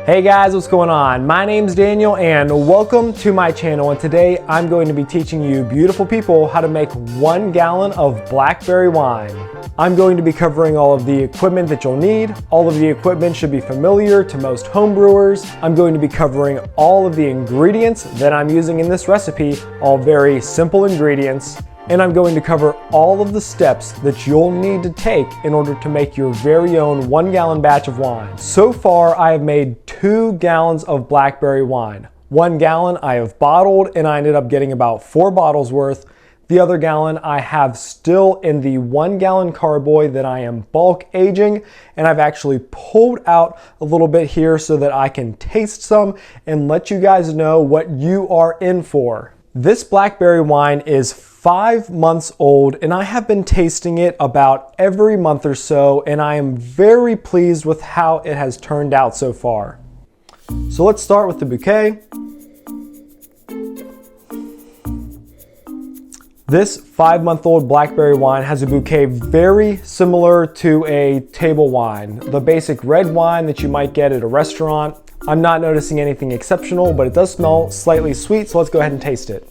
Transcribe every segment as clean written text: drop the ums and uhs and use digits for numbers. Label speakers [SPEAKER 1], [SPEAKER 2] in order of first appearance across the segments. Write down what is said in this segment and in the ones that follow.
[SPEAKER 1] Hey guys, what's going on? My name's Daniel and welcome to my channel, and today I'm going to be teaching you beautiful people how to make 1 gallon of blackberry wine. I'm going to be covering all of the equipment that you'll need. All of the equipment should be familiar to most homebrewers. I'm going to be covering all of the ingredients that I'm using in this recipe, all very simple ingredients. And I'm going to cover all of the steps that you'll need to take in order to make your very own 1 gallon batch of wine. So far, I have made 2 gallons of blackberry wine. 1 gallon I have bottled, and I ended up getting about 4 bottles worth. The other gallon I have still in the 1 gallon carboy that I am bulk aging, and I've actually pulled out a little bit here so that I can taste some and let you guys know what you are in for. This blackberry wine is 5 months old, and I have been tasting it about every month or so, and I am very pleased with how it has turned out so far. So let's start with the bouquet. This 5-month-old blackberry wine has a bouquet very similar to a table wine, the basic red wine that you might get at a restaurant. I'm not noticing anything exceptional, but it does smell slightly sweet, so let's go ahead and taste it.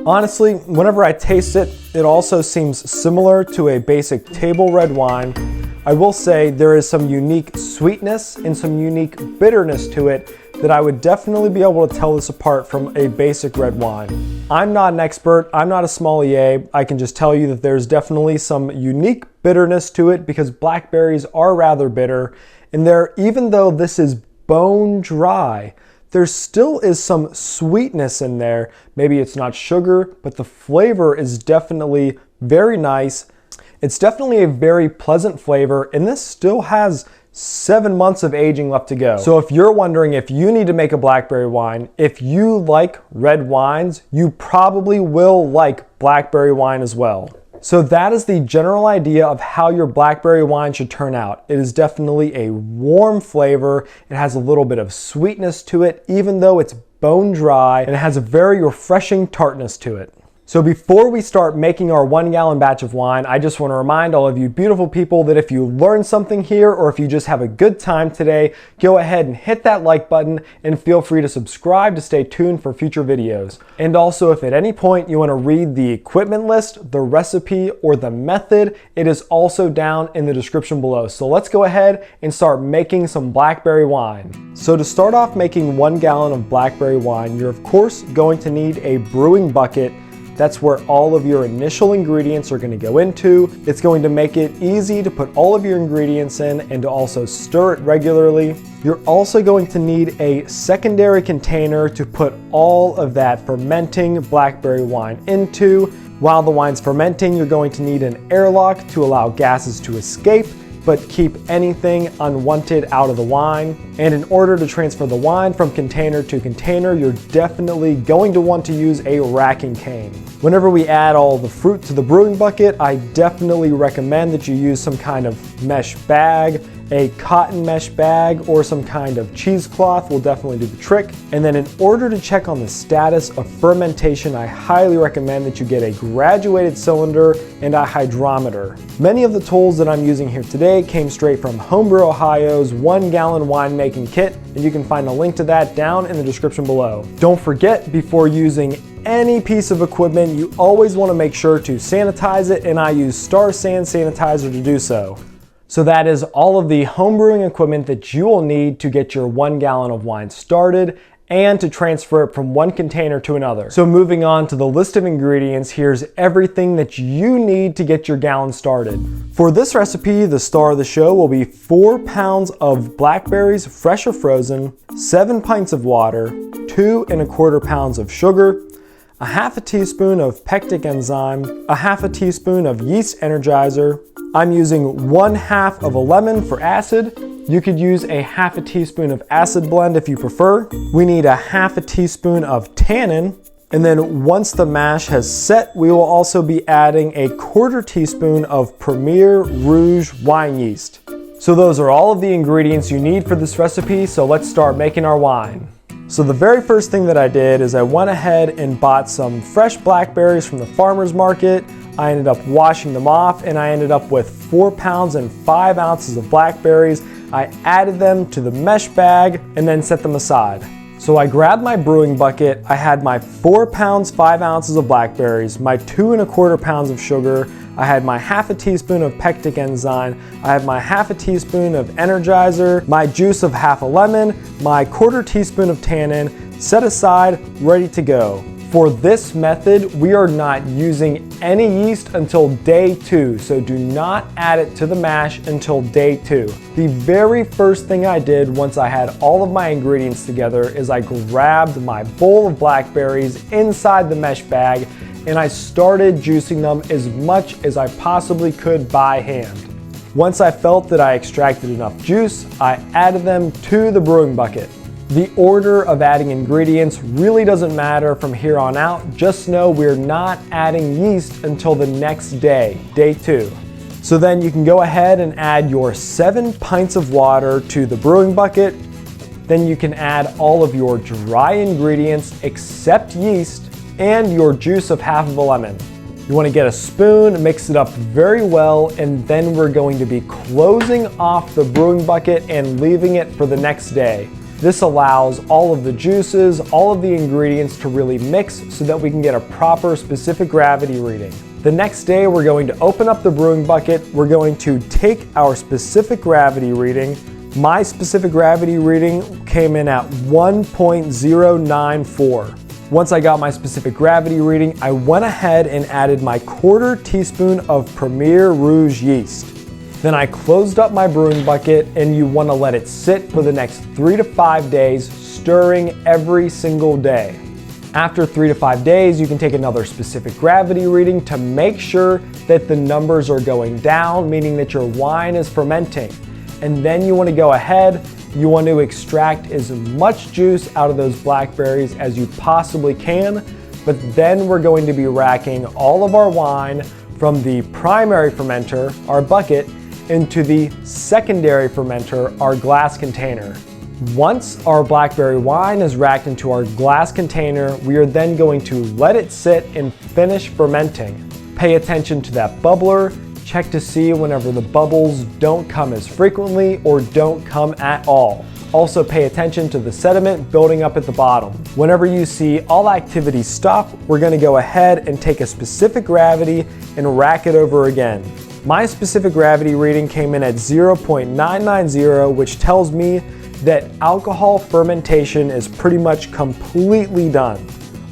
[SPEAKER 1] Honestly, whenever I taste it, it also seems similar to a basic table red wine. I will say there is some unique sweetness and some unique bitterness to it that I would definitely be able to tell this apart from a basic red wine. I'm not an expert, I'm not a sommelier. I can just tell you that there's definitely some unique bitterness to it because blackberries are rather bitter. And even though this is bone dry, there still is some sweetness in there. Maybe it's not sugar, but the flavor is definitely very nice. It's definitely a very pleasant flavor, and this still has 7 months of aging left to go. So if you're wondering if you need to make a blackberry wine, if you like red wines, you probably will like blackberry wine as well. So that is the general idea of how your blackberry wine should turn out. It is definitely a warm flavor. It has a little bit of sweetness to it, even though it's bone dry, and it has a very refreshing tartness to it. So before we start making our 1 gallon batch of wine, I just want to remind all of you beautiful people that if you learned something here or if you just have a good time today, go ahead and hit that like button and feel free to subscribe to stay tuned for future videos. And also, if at any point you want to read the equipment list, the recipe, or the method, it is also down in the description below. So let's go ahead and start making some blackberry wine. So to start off making 1 gallon of blackberry wine, you're of course going to need a brewing bucket. That's where all of your initial ingredients are going to go into. It's going to make it easy to put all of your ingredients in and to also stir it regularly. You're also going to need a secondary container to put all of that fermenting blackberry wine into. While the wine's fermenting, you're going to need an airlock to allow gases to escape, but keep anything unwanted out of the wine. And in order to transfer the wine from container to container, you're definitely going to want to use a racking cane. Whenever we add all the fruit to the brewing bucket, I definitely recommend that you use some kind of mesh bag. A cotton mesh bag or some kind of cheesecloth will definitely do the trick. And then in order to check on the status of fermentation, I highly recommend that you get a graduated cylinder and a hydrometer. Many of the tools that I'm using here today came straight from Homebrew Ohio's 1 gallon winemaking kit, and you can find a link to that down in the description below. Don't forget, before using any piece of equipment, you always want to make sure to sanitize it, and I use Star San sanitizer to do so. So that is all of the homebrewing equipment that you will need to get your 1 gallon of wine started and to transfer it from one container to another. So moving on to the list of ingredients, here's everything that you need to get your gallon started. For this recipe, the star of the show will be 4 pounds of blackberries, fresh or frozen, 7 pints of water, 2 1/4 pounds of sugar, a half a teaspoon of pectic enzyme, a half a teaspoon of yeast energizer. I'm using 1/2 of a lemon for acid. You could use a half a teaspoon of acid blend if you prefer. We need a half a teaspoon of tannin. And then once the mash has set, we will also be adding a 1/4 teaspoon of Premier Rouge wine yeast. So those are all of the ingredients you need for this recipe, so let's start making our wine. So the very first thing that I did is I went ahead and bought some fresh blackberries from the farmer's market. I ended up washing them off and I ended up with 4 pounds and 5 ounces of blackberries. I added them to the mesh bag and then set them aside. So I grabbed my brewing bucket, I had my 4 pounds, 5 ounces of blackberries, my 2 1/4 pounds of sugar, I had my half a teaspoon of pectic enzyme, I had my half a teaspoon of Energizer, my juice of half a lemon, my 1/4 teaspoon of tannin, set aside, ready to go. For this method, we are not using any yeast until day 2, so do not add it to the mash until day 2. The very first thing I did once I had all of my ingredients together is I grabbed my bowl of blackberries inside the mesh bag and I started juicing them as much as I possibly could by hand. Once I felt that I extracted enough juice, I added them to the brewing bucket. The order of adding ingredients really doesn't matter from here on out. Just know we're not adding yeast until the next day, day 2. So then you can go ahead and add your 7 pints of water to the brewing bucket. Then you can add all of your dry ingredients except yeast and your juice of half of a lemon. You want to get a spoon, mix it up very well, and then we're going to be closing off the brewing bucket and leaving it for the next day. This allows all of the juices, all of the ingredients to really mix so that we can get a proper specific gravity reading. The next day, we're going to open up the brewing bucket. We're going to take our specific gravity reading. My specific gravity reading came in at 1.094. Once I got my specific gravity reading, I went ahead and added my 1/4 teaspoon of Premier Rouge yeast. Then I closed up my brewing bucket and you want to let it sit for the next 3 to 5 days, stirring every single day. After 3 to 5 days, you can take another specific gravity reading to make sure that the numbers are going down, meaning that your wine is fermenting. And then you want to go ahead, you want to extract as much juice out of those blackberries as you possibly can, but then we're going to be racking all of our wine from the primary fermenter, our bucket, into the secondary fermenter, our glass container. Once our blackberry wine is racked into our glass container, we are then going to let it sit and finish fermenting. Pay attention to that bubbler. Check to see whenever the bubbles don't come as frequently or don't come at all. Also pay attention to the sediment building up at the bottom. Whenever you see all activity stop, we're going to go ahead and take a specific gravity and rack it over again. My specific gravity reading came in at 0.990, which tells me that alcohol fermentation is pretty much completely done.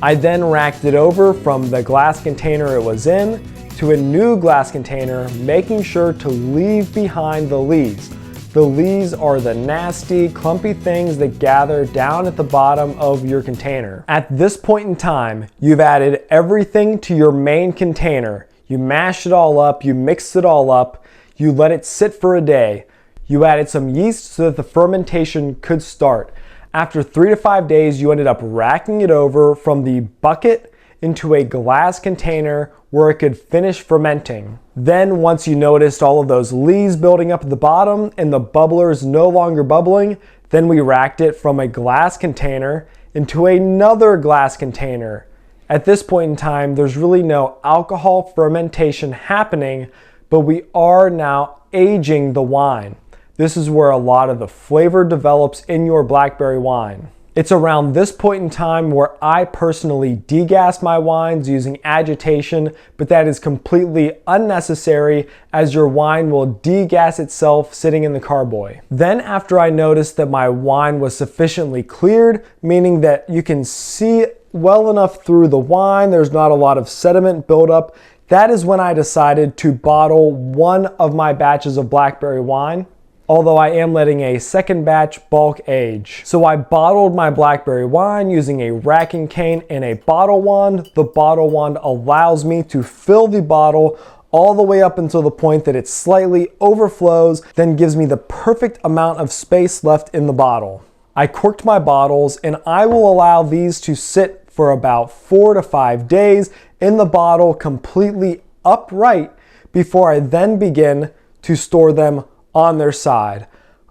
[SPEAKER 1] I then racked it over from the glass container it was in to a new glass container, making sure to leave behind the lees. The lees are the nasty, clumpy things that gather down at the bottom of your container. At this point in time, you've added everything to your main container. You mash it all up, you mix it all up, you let it sit for a day. You added some yeast so that the fermentation could start. After 3 to 5 days, you ended up racking it over from the bucket into a glass container where it could finish fermenting. Then once you noticed all of those lees building up at the bottom and the bubblers no longer bubbling, then we racked it from a glass container into another glass container. At this point in time, there's really no alcohol fermentation happening, but we are now aging the wine. This is where a lot of the flavor develops in your blackberry wine. It's around this point in time where I personally degas my wines using agitation, but that is completely unnecessary as your wine will degas itself sitting in the carboy. Then after I noticed that my wine was sufficiently cleared, meaning that you can see well enough through the wine, there's not a lot of sediment buildup, that is when I decided to bottle one of my batches of blackberry wine, although I am letting a second batch bulk age. So I bottled my blackberry wine using a racking cane and a bottle wand. The bottle wand allows me to fill the bottle all the way up until the point that it slightly overflows, then gives me the perfect amount of space left in the bottle. I corked my bottles and I will allow these to sit for about 4 to 5 days in the bottle completely upright before I then begin to store them on their side.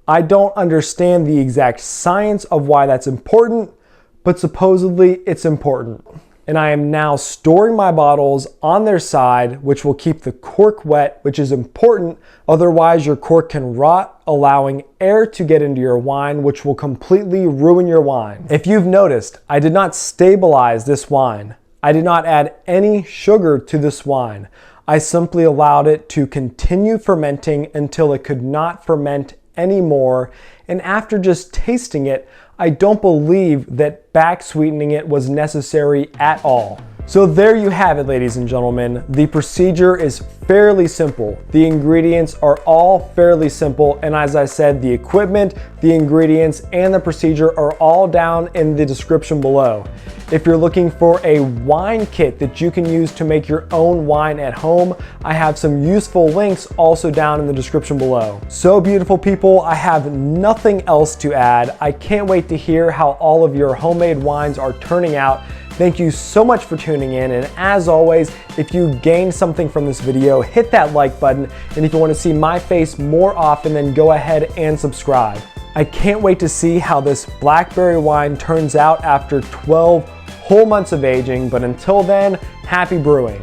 [SPEAKER 1] I don't understand the exact science of why that's important, but supposedly it's important. And I am now storing my bottles on their side, which will keep the cork wet, which is important. Otherwise, your cork can rot, allowing air to get into your wine, which will completely ruin your wine. If you've noticed, I did not stabilize this wine. I did not add any sugar to this wine. I simply allowed it to continue fermenting until it could not ferment anymore. And after just tasting it, I don't believe that back sweetening it was necessary at all. So there you have it, ladies and gentlemen. The procedure is fairly simple. The ingredients are all fairly simple. And as I said, the equipment, the ingredients, and the procedure are all down in the description below. If you're looking for a wine kit that you can use to make your own wine at home, I have some useful links also down in the description below. So beautiful people, I have nothing else to add. I can't wait to hear how all of your homemade wines are turning out. Thank you so much for tuning in, and as always, if you gained something from this video, hit that like button, and if you want to see my face more often, then go ahead and subscribe. I can't wait to see how this blackberry wine turns out after 12 whole months of aging, but until then, happy brewing.